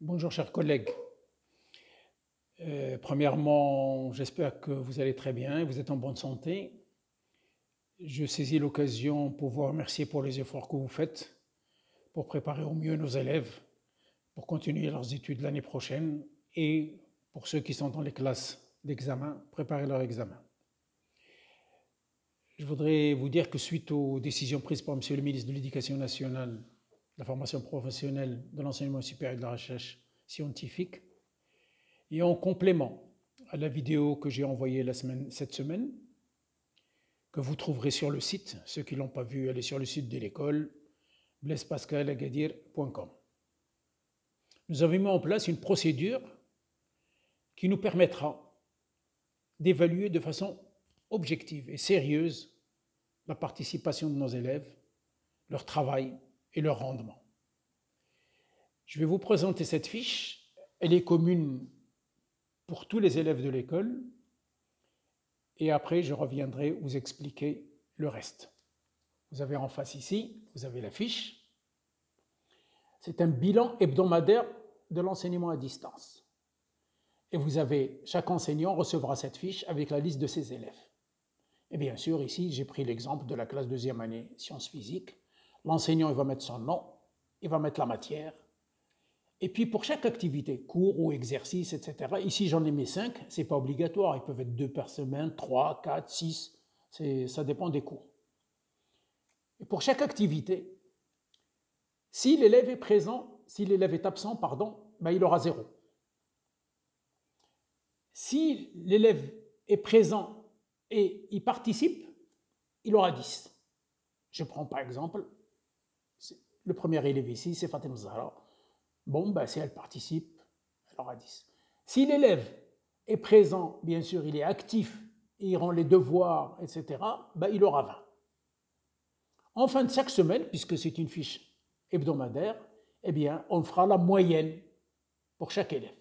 Bonjour chers collègues. Premièrement, j'espère que vous allez très bien, vous êtes en bonne santé. Je saisis l'occasion pour vous remercier pour les efforts que vous faites pour préparer au mieux nos élèves pour continuer leurs études l'année prochaine et pour ceux qui sont dans les classes d'examen, préparer leur examen. Je voudrais vous dire que suite aux décisions prises par Monsieur le ministre de l'Éducation nationale, de la formation professionnelle, de l'enseignement supérieur et de la recherche scientifique, et en complément à la vidéo que j'ai envoyée cette semaine, que vous trouverez sur le site, ceux qui ne l'ont pas vue, elle est sur le site de l'école, blaisepascalagadir.com. Nous avons mis en place une procédure qui nous permettra d'évaluer de façon objective et sérieuse la participation de nos élèves, leur travail et leur rendement. Je vais vous présenter cette fiche. Elle est commune pour tous les élèves de l'école et après je reviendrai vous expliquer le reste. Vous avez en face ici, vous avez la fiche. C'est un bilan hebdomadaire de l'enseignement à distance. Et chaque enseignant recevra cette fiche avec la liste de ses élèves. Et bien sûr, ici, j'ai pris l'exemple de la classe deuxième année sciences physiques. L'enseignant, il va mettre son nom, il va mettre la matière. Et puis, pour chaque activité, cours ou exercice, etc., ici, j'en ai mis 5, ce n'est pas obligatoire. Ils peuvent être 2 par semaine, 3, 4, 6, ça dépend des cours. Et pour chaque activité, si l'élève est présent, si l'élève est absent, ben, il aura 0. Si l'élève est présent et il participe, il aura 10. Je prends par exemple, le premier élève ici, c'est Fatima Zahra. Bon, ben, si elle participe, elle aura 10. Si l'élève est présent, bien sûr, il est actif, il rend les devoirs, etc., ben, il aura 20. En fin de chaque semaine, puisque c'est une fiche hebdomadaire, eh bien, on fera la moyenne pour chaque élève.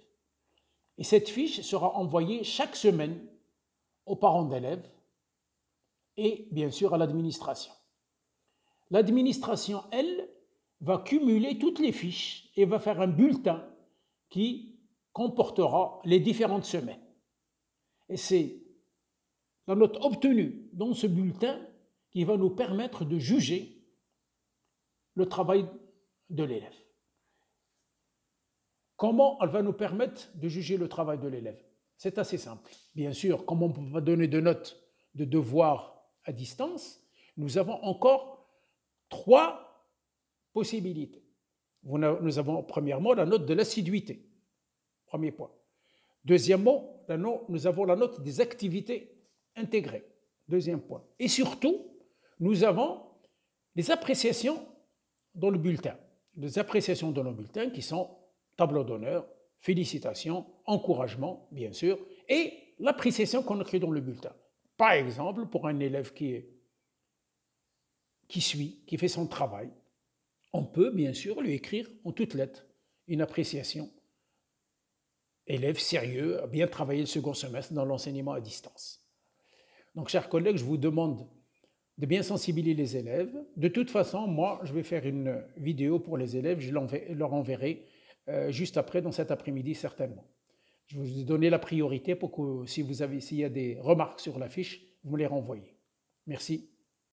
Et cette fiche sera envoyée chaque semaine aux parents d'élèves et bien sûr à l'administration. L'administration, elle, va cumuler toutes les fiches et va faire un bulletin qui comportera les différentes semaines. Et c'est la note obtenue dans ce bulletin qui va nous permettre de juger le travail de l'élève. Comment elle va nous permettre de juger le travail de l'élève? C'est assez simple. Bien sûr, comme on ne peut pas donner de notes de devoirs à distance, nous avons encore 3 possibilités. Nous avons premièrement la note de l'assiduité, premier point. Deuxièmement, nous avons la note des activités intégrées, deuxième point. Et surtout, nous avons les appréciations dans le bulletin. Les appréciations dans le bulletin qui sont tableau d'honneur, félicitations, encouragement, bien sûr, et l'appréciation qu'on écrit dans le bulletin. Par exemple, pour un élève qui suit, qui fait son travail, on peut bien sûr lui écrire en toutes lettres une appréciation. Élève sérieux, a bien travaillé le second semestre dans l'enseignement à distance. Donc, chers collègues, je vous demande de bien sensibiliser les élèves. De toute façon, moi, je vais faire une vidéo pour les élèves, je leur enverrai juste après, dans cet après-midi, certainement. Je vous ai donné la priorité pour que, s'il y a des remarques sur la fiche, vous me les renvoyez. Merci.